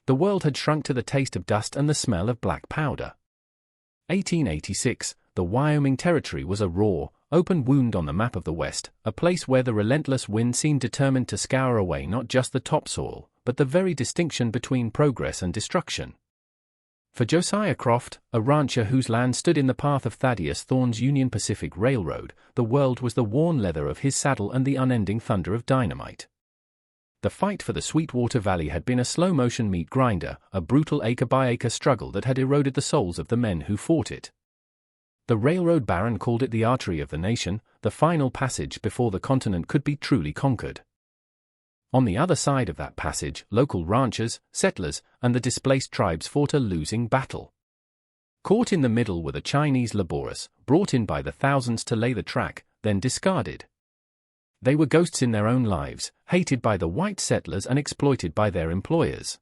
The world had shrunk to the taste of dust and the smell of black powder. 1886, the Wyoming Territory was a raw, open wound on the map of the West, a place where the relentless wind seemed determined to scour away not just the topsoil, but the very distinction between progress and destruction. For Josiah Croft, a rancher whose land stood in the path of Thaddeus Thorne's Union Pacific Railroad, the world was the worn leather of his saddle and the unending thunder of dynamite. The fight for the Sweetwater Valley had been a slow-motion meat grinder, a brutal acre-by-acre struggle that had eroded the souls of the men who fought it. The railroad baron called it the artery of the nation, the final passage before the continent could be truly conquered. On the other side of that passage, local ranchers, settlers, and the displaced tribes fought a losing battle. Caught in the middle were the Chinese laborers, brought in by the thousands to lay the track, then discarded. They were ghosts in their own lives, hated by the white settlers and exploited by their employers.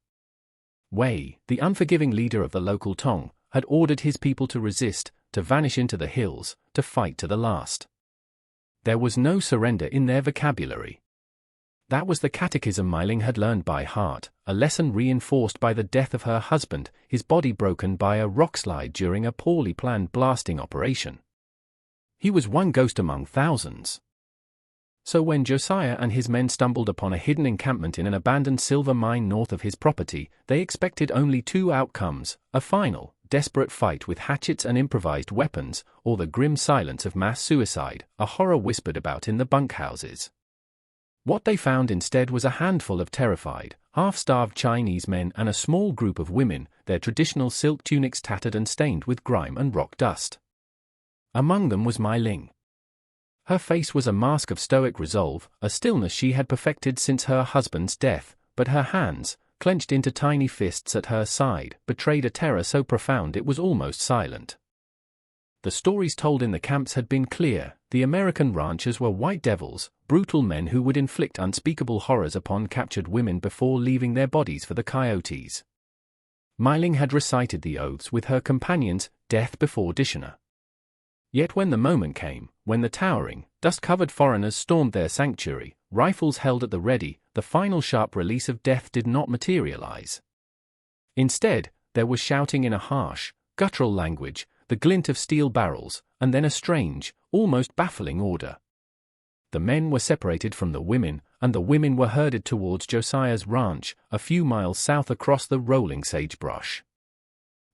Wei, the unforgiving leader of the local Tong, had ordered his people to resist, to vanish into the hills, to fight to the last. There was no surrender in their vocabulary. That was the catechism Meiling had learned by heart, a lesson reinforced by the death of her husband, his body broken by a rockslide during a poorly planned blasting operation. He was one ghost among thousands. So when Josiah and his men stumbled upon a hidden encampment in an abandoned silver mine north of his property, they expected only two outcomes: a final, desperate fight with hatchets and improvised weapons, or the grim silence of mass suicide, a horror whispered about in the bunkhouses. What they found instead was a handful of terrified, half-starved Chinese men and a small group of women, their traditional silk tunics tattered and stained with grime and rock dust. Among them was Mai Ling. Her face was a mask of stoic resolve, a stillness she had perfected since her husband's death, but her hands, clenched into tiny fists at her side, betrayed a terror so profound it was almost silent. The stories told in the camps had been clear: the American ranchers were white devils, brutal men who would inflict unspeakable horrors upon captured women before leaving their bodies for the coyotes. Mai Ling had recited the oaths with her companions, death before dishonor. Yet when the moment came, when the towering, dust-covered foreigners stormed their sanctuary, rifles held at the ready, the final sharp release of death did not materialize. Instead, there was shouting in a harsh, guttural language, the glint of steel barrels, and then a strange, almost baffling order. The men were separated from the women, and the women were herded towards Josiah's ranch, a few miles south across the rolling sagebrush.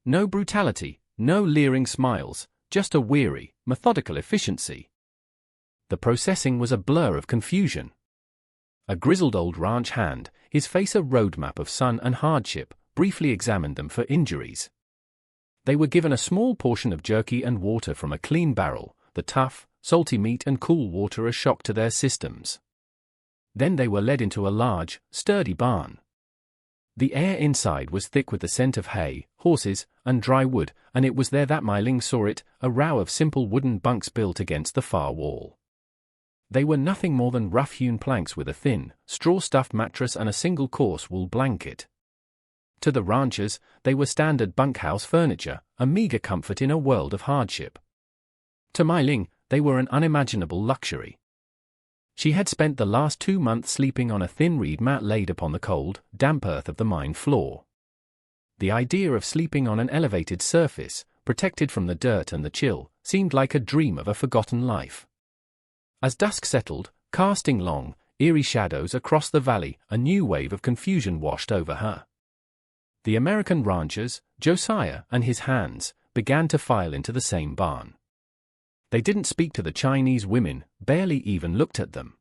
No brutality, no leering smiles, just a weary, methodical efficiency. The processing was a blur of confusion. A grizzled old ranch hand, his face a roadmap of sun and hardship, briefly examined them for injuries. They were given a small portion of jerky and water from a clean barrel, the tough, salty meat and cool water a shock to their systems. Then they were led into a large, sturdy barn. The air inside was thick with the scent of hay, horses, and dry wood, and it was there that Mai Ling saw it, a row of simple wooden bunks built against the far wall. They were nothing more than rough-hewn planks with a thin, straw-stuffed mattress and a single coarse wool blanket. To the ranchers, they were standard bunkhouse furniture, a meager comfort in a world of hardship. To Mai Ling, they were an unimaginable luxury. She had spent the last 2 months sleeping on a thin reed mat laid upon the cold, damp earth of the mine floor. The idea of sleeping on an elevated surface, protected from the dirt and the chill, seemed like a dream of a forgotten life. As dusk settled, casting long, eerie shadows across the valley, a new wave of confusion washed over her. The American ranchers, Josiah and his hands, began to file into the same barn. They didn't speak to the Chinese women, barely even looked at them.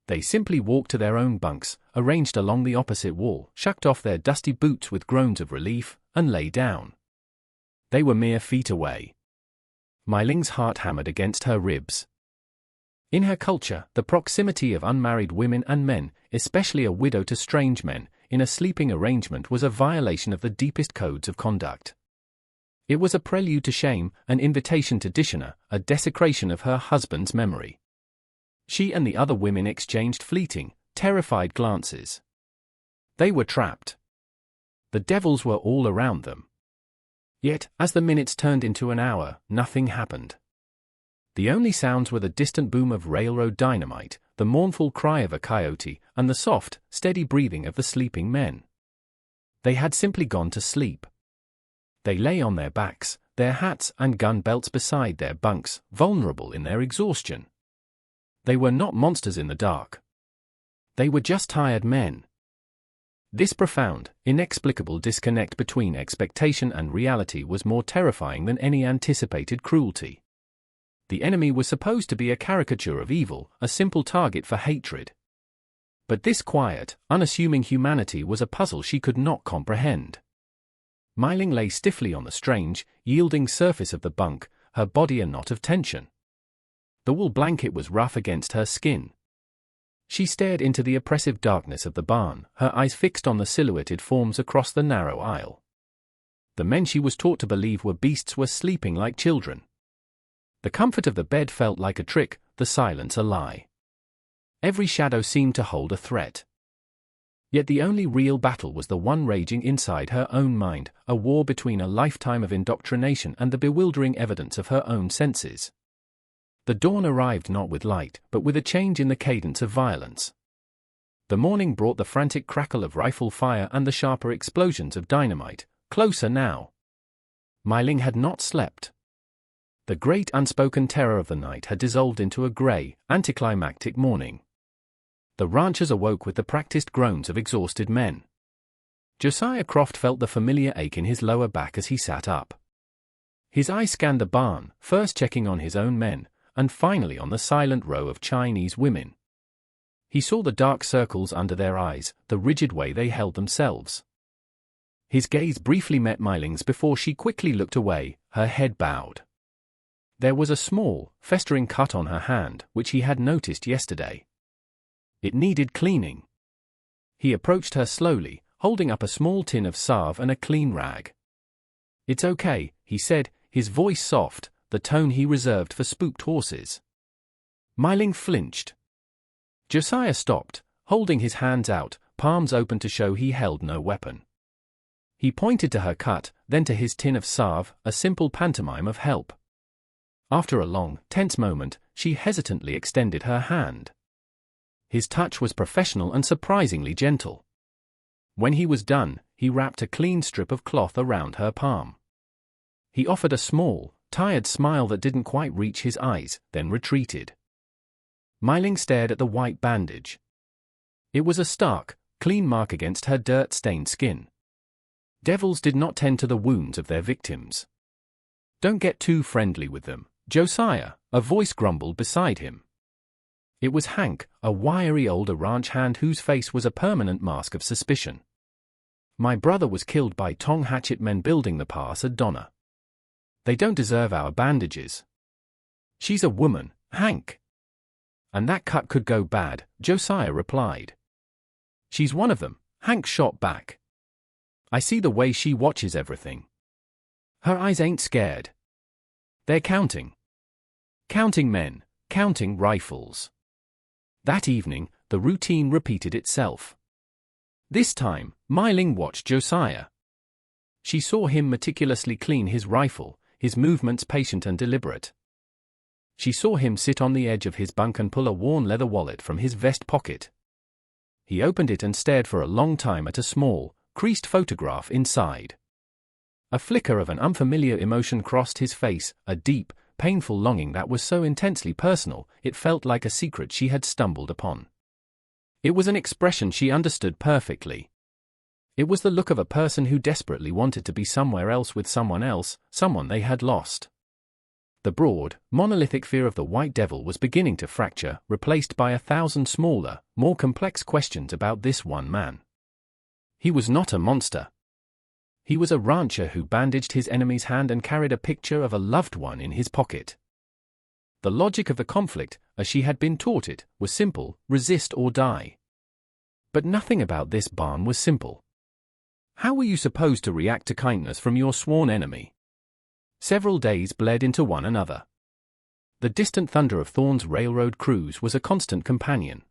They simply walked to their own bunks, arranged along the opposite wall, shucked off their dusty boots with groans of relief, and lay down. They were mere feet away. Mai Ling's heart hammered against her ribs. In her culture, the proximity of unmarried women and men, especially a widow to strange men, in a sleeping arrangement was a violation of the deepest codes of conduct. It was a prelude to shame, an invitation to dishonor, a desecration of her husband's memory. She and the other women exchanged fleeting, terrified glances. They were trapped. The devils were all around them. Yet, as the minutes turned into an hour, nothing happened. The only sounds were the distant boom of railroad dynamite, the mournful cry of a coyote, and the soft, steady breathing of the sleeping men. They had simply gone to sleep. They lay on their backs, their hats and gun belts beside their bunks, vulnerable in their exhaustion. They were not monsters in the dark. They were just tired men. This profound, inexplicable disconnect between expectation and reality was more terrifying than any anticipated cruelty. The enemy was supposed to be a caricature of evil, a simple target for hatred. But this quiet, unassuming humanity was a puzzle she could not comprehend. Myling lay stiffly on the strange, yielding surface of the bunk, her body a knot of tension. The wool blanket was rough against her skin. She stared into the oppressive darkness of the barn, her eyes fixed on the silhouetted forms across the narrow aisle. The men she was taught to believe were beasts were sleeping like children. The comfort of the bed felt like a trick, the silence a lie. Every shadow seemed to hold a threat. Yet the only real battle was the one raging inside her own mind, a war between a lifetime of indoctrination and the bewildering evidence of her own senses. The dawn arrived not with light, but with a change in the cadence of violence. The morning brought the frantic crackle of rifle fire and the sharper explosions of dynamite, closer now. Myling had not slept. The great unspoken terror of the night had dissolved into a grey, anticlimactic morning. The ranchers awoke with the practiced groans of exhausted men. Josiah Croft felt the familiar ache in his lower back as he sat up. His eye scanned the barn, first checking on his own men, and finally on the silent row of Chinese women. He saw the dark circles under their eyes, the rigid way they held themselves. His gaze briefly met Myling's before she quickly looked away, her head bowed. There was a small, festering cut on her hand, which he had noticed yesterday. It needed cleaning. He approached her slowly, holding up a small tin of salve and a clean rag. "It's okay," he said, his voice soft, the tone he reserved for spooked horses. Myling flinched. Josiah stopped, holding his hands out, palms open to show he held no weapon. He pointed to her cut, then to his tin of salve, a simple pantomime of help. After a long, tense moment, she hesitantly extended her hand. His touch was professional and surprisingly gentle. When he was done, he wrapped a clean strip of cloth around her palm. He offered a small, tired smile that didn't quite reach his eyes, then retreated. Myling stared at the white bandage. It was a stark, clean mark against her dirt-stained skin. Devils did not tend to the wounds of their victims. "Don't get too friendly with them, Josiah," a voice grumbled beside him. It was Hank, a wiry older ranch hand whose face was a permanent mask of suspicion. "My brother was killed by tong hatchet men building the pass at Donna. They don't deserve our bandages." "She's a woman, Hank." "And that cut could go bad," Josiah replied. "She's one of them," Hank shot back. "I see the way she watches everything. Her eyes ain't scared. They're counting. Counting men, counting rifles." That evening, the routine repeated itself. This time, Myling watched Josiah. She saw him meticulously clean his rifle, his movements patient and deliberate. She saw him sit on the edge of his bunk and pull a worn leather wallet from his vest pocket. He opened it and stared for a long time at a small, creased photograph inside. A flicker of an unfamiliar emotion crossed his face, a deep, painful longing that was so intensely personal, it felt like a secret she had stumbled upon. It was an expression she understood perfectly. It was the look of a person who desperately wanted to be somewhere else with someone else, someone they had lost. The broad, monolithic fear of the white devil was beginning to fracture, replaced by 1,000 smaller, more complex questions about this one man. He was not a monster. He was a rancher who bandaged his enemy's hand and carried a picture of a loved one in his pocket. The logic of the conflict, as she had been taught it, was simple: resist or die. But nothing about this barn was simple. How were you supposed to react to kindness from your sworn enemy? Several days bled into one another. The distant thunder of Thorne's railroad crews was a constant companion.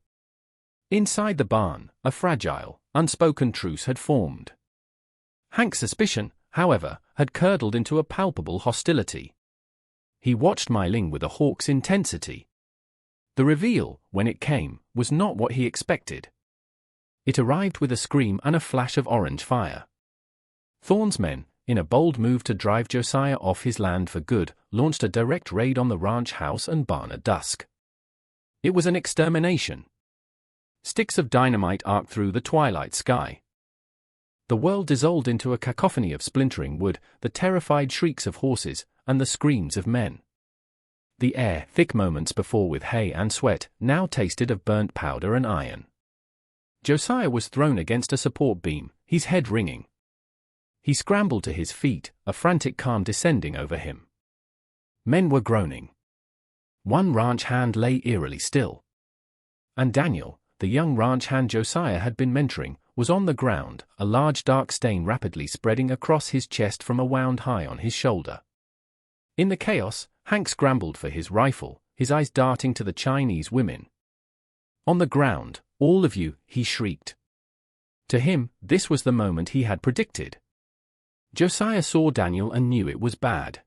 Inside the barn, a fragile, unspoken truce had formed. Hank's suspicion, however, had curdled into a palpable hostility. He watched Myling with a hawk's intensity. The reveal, when it came, was not what he expected. It arrived with a scream and a flash of orange fire. Thorne's men, in a bold move to drive Josiah off his land for good, launched a direct raid on the ranch house and barn at dusk. It was an extermination. Sticks of dynamite arced through the twilight sky. The world dissolved into a cacophony of splintering wood, the terrified shrieks of horses, and the screams of men. The air, thick moments before with hay and sweat, now tasted of burnt powder and iron. Josiah was thrown against a support beam, his head ringing. He scrambled to his feet, a frantic calm descending over him. Men were groaning. One ranch hand lay eerily still. And Daniel, the young ranch hand Josiah had been mentoring, was on the ground, a large dark stain rapidly spreading across his chest from a wound high on his shoulder. In the chaos, Hank scrambled for his rifle, his eyes darting to the Chinese women. On the ground, all of you, he shrieked. To him, this was the moment he had predicted. Josiah saw Daniel and knew it was bad.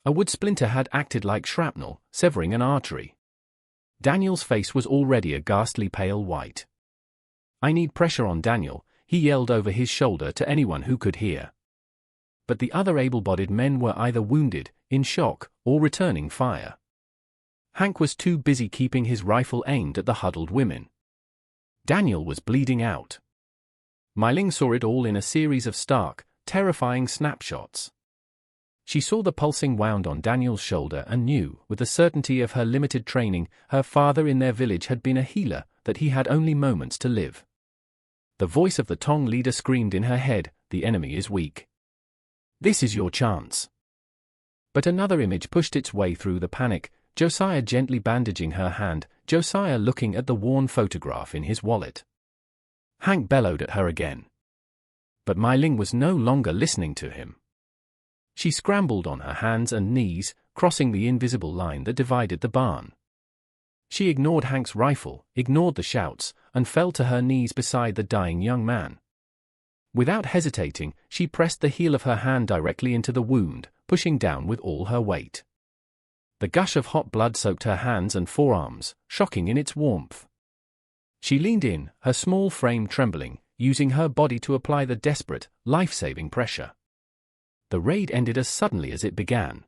A wood splinter had acted like shrapnel, severing an artery. Daniel's face was already a ghastly pale white. "I need pressure on Daniel," he yelled over his shoulder to anyone who could hear. But the other able-bodied men were either wounded, in shock, or returning fire. Hank was too busy keeping his rifle aimed at the huddled women. Daniel was bleeding out. Mei-ling saw it all in a series of stark, terrifying snapshots. She saw the pulsing wound on Daniel's shoulder and knew, with the certainty of her limited training, her father in their village had been a healer, that he had only moments to live. The voice of the Tong leader screamed in her head, "The enemy is weak. This is your chance." But another image pushed its way through the panic, Josiah gently bandaging her hand, Josiah looking at the worn photograph in his wallet. Hank bellowed at her again. But Mei-ling was no longer listening to him. She scrambled on her hands and knees, crossing the invisible line that divided the barn. She ignored Hank's rifle, ignored the shouts, and fell to her knees beside the dying young man. Without hesitating, she pressed the heel of her hand directly into the wound, pushing down with all her weight. The gush of hot blood soaked her hands and forearms, shocking in its warmth. She leaned in, her small frame trembling, using her body to apply the desperate, life-saving pressure. The raid ended as suddenly as it began.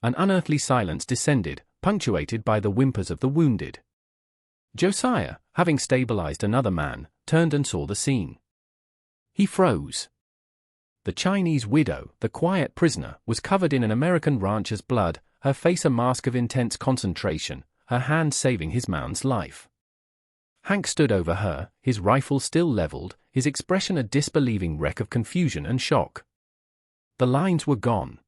An unearthly silence descended, punctuated by the whimpers of the wounded. Josiah, having stabilized another man, turned and saw the scene. He froze. The Chinese widow, the quiet prisoner, was covered in an American rancher's blood, her face a mask of intense concentration, her hand saving his man's life. Hank stood over her, his rifle still leveled, his expression a disbelieving wreck of confusion and shock. The lines were gone.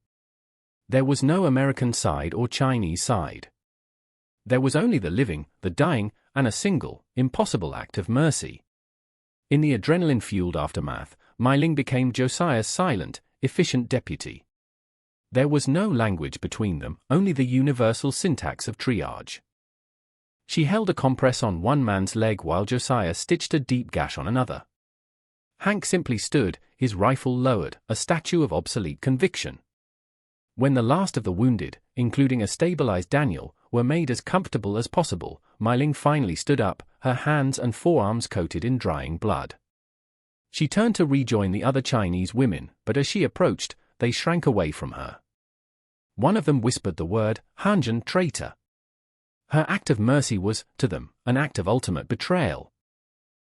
There was no American side or Chinese side. There was only the living, the dying, and a single, impossible act of mercy. In the adrenaline-fueled aftermath, Mei-ling became Josiah's silent, efficient deputy. There was no language between them, only the universal syntax of triage. She held a compress on one man's leg while Josiah stitched a deep gash on another. Hank simply stood, his rifle lowered, a statue of obsolete conviction. When the last of the wounded, including a stabilized Daniel, were made as comfortable as possible, Mei-ling finally stood up, her hands and forearms coated in drying blood. She turned to rejoin the other Chinese women, but as she approached, they shrank away from her. One of them whispered the word, "Hanjin, traitor." Her act of mercy was, to them, an act of ultimate betrayal.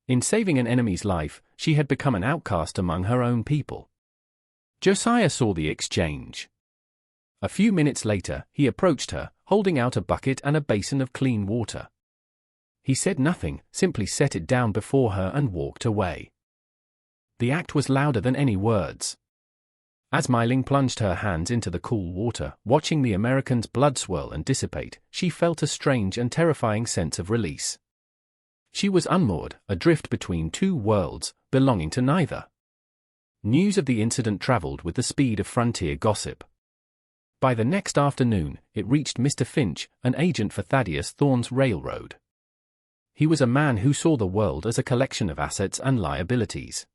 In saving an enemy's life, she had become an outcast among her own people. Josiah saw the exchange. A few minutes later, he approached her, holding out a bucket and a basin of clean water. He said nothing, simply set it down before her and walked away. The act was louder than any words. As Mei-ling plunged her hands into the cool water, watching the American's blood swirl and dissipate, she felt a strange and terrifying sense of release. She was unmoored, adrift between two worlds, belonging to neither. News of the incident traveled with the speed of frontier gossip. By the next afternoon, it reached Mr. Finch, an agent for Thaddeus Thorne's railroad. He was a man who saw the world as a collection of assets and liabilities.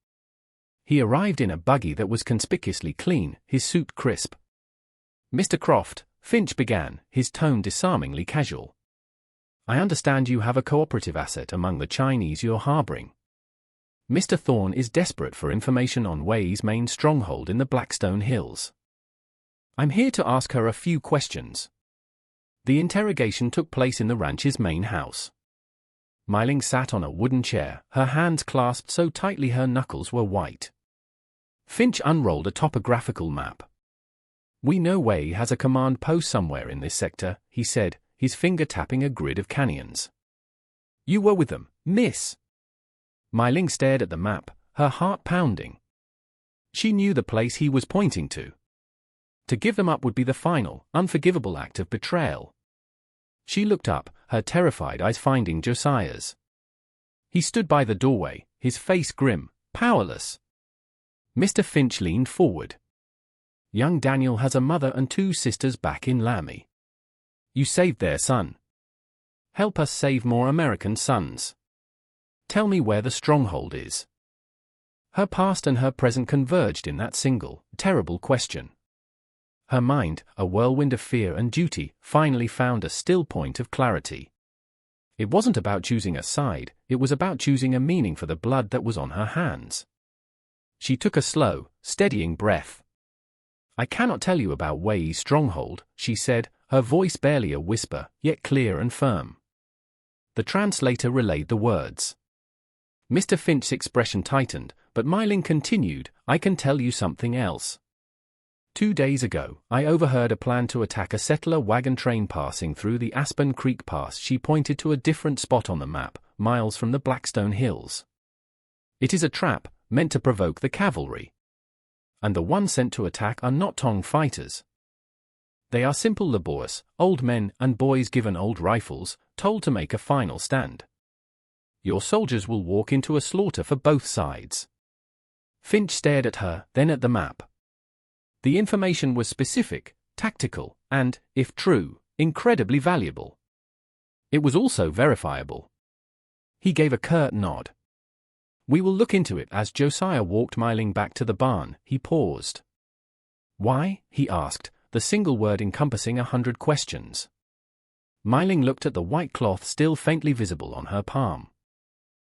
He arrived in a buggy that was conspicuously clean, his suit crisp. "Mr. Croft," Finch began, his tone disarmingly casual. "I understand you have a cooperative asset among the Chinese you're harboring." Mr. Thorne is desperate for information on Wei's main stronghold in the Blackstone Hills. I'm here to ask her a few questions. The interrogation took place in the ranch's main house. Myling sat on a wooden chair, her hands clasped so tightly her knuckles were white. Finch unrolled a topographical map. We know Wei has a command post somewhere in this sector, he said, his finger tapping a grid of canyons. You were with them, miss. Myling stared at the map, her heart pounding. She knew the place he was pointing to. To give them up would be the final, unforgivable act of betrayal. She looked up, her terrified eyes finding Josiah's. He stood by the doorway, his face grim, powerless. Mr. Finch leaned forward. Young Daniel has a mother and 2 sisters back in Laramie. You saved their son. Help us save more American sons. Tell me where the stronghold is. Her past and her present converged in that single, terrible question. Her mind, a whirlwind of fear and duty, finally found a still point of clarity. It wasn't about choosing a side, it was about choosing a meaning for the blood that was on her hands. She took a slow, steadying breath. I cannot tell you about Wei's stronghold, she said, her voice barely a whisper, yet clear and firm. The translator relayed the words. Mr. Finch's expression tightened, but Myling continued, I can tell you something else. 2 days ago, I overheard a plan to attack a settler wagon train passing through the Aspen Creek Pass. She pointed to a different spot on the map, miles from the Blackstone Hills. It is a trap, meant to provoke the cavalry. And the ones sent to attack are not Tong fighters. They are simple laborious, old men and boys given old rifles, told to make a final stand. Your soldiers will walk into a slaughter for both sides. Finch stared at her, then at the map. The information was specific, tactical, and, if true, incredibly valuable. It was also verifiable. He gave a curt nod. We will look into it. As Josiah walked Myling back to the barn, he paused. Why? He asked, the single word encompassing 100 questions. Myling looked at the white cloth still faintly visible on her palm.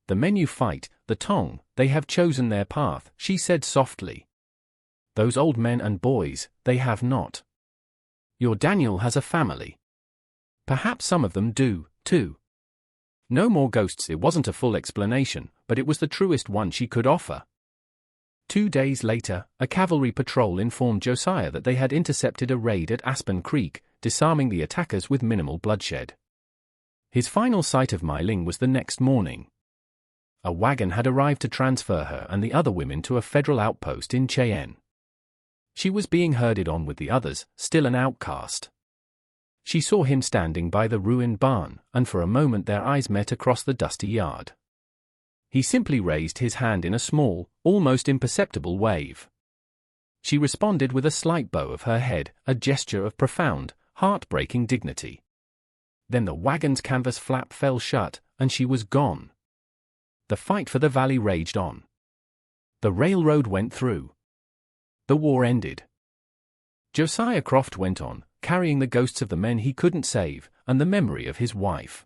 The men you fight, the Tong, they have chosen their path, she said softly. Those old men and boys, they have not. Your Daniel has a family. Perhaps some of them do, too. No more ghosts. It wasn't a full explanation, but it was the truest one she could offer. 2 days later, a cavalry patrol informed Josiah that they had intercepted a raid at Aspen Creek, disarming the attackers with minimal bloodshed. His final sight of Myling was the next morning. A wagon had arrived to transfer her and the other women to a federal outpost in Cheyenne. She was being herded on with the others, still an outcast. She saw him standing by the ruined barn, and for a moment their eyes met across the dusty yard. He simply raised his hand in a small, almost imperceptible wave. She responded with a slight bow of her head, a gesture of profound, heartbreaking dignity. Then the wagon's canvas flap fell shut, and she was gone. The fight for the valley raged on. The railroad went through. The war ended. Josiah Croft went on, carrying the ghosts of the men he couldn't save, and the memory of his wife.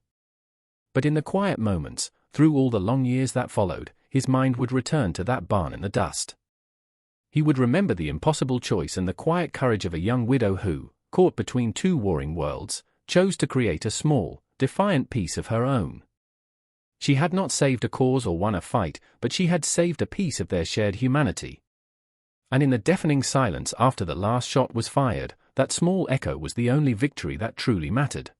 But in the quiet moments, through all the long years that followed, his mind would return to that barn in the dust. He would remember the impossible choice and the quiet courage of a young widow who, caught between 2 warring worlds, chose to create a small, defiant piece of her own. She had not saved a cause or won a fight, but she had saved a piece of their shared humanity. And in the deafening silence after the last shot was fired, that small echo was the only victory that truly mattered.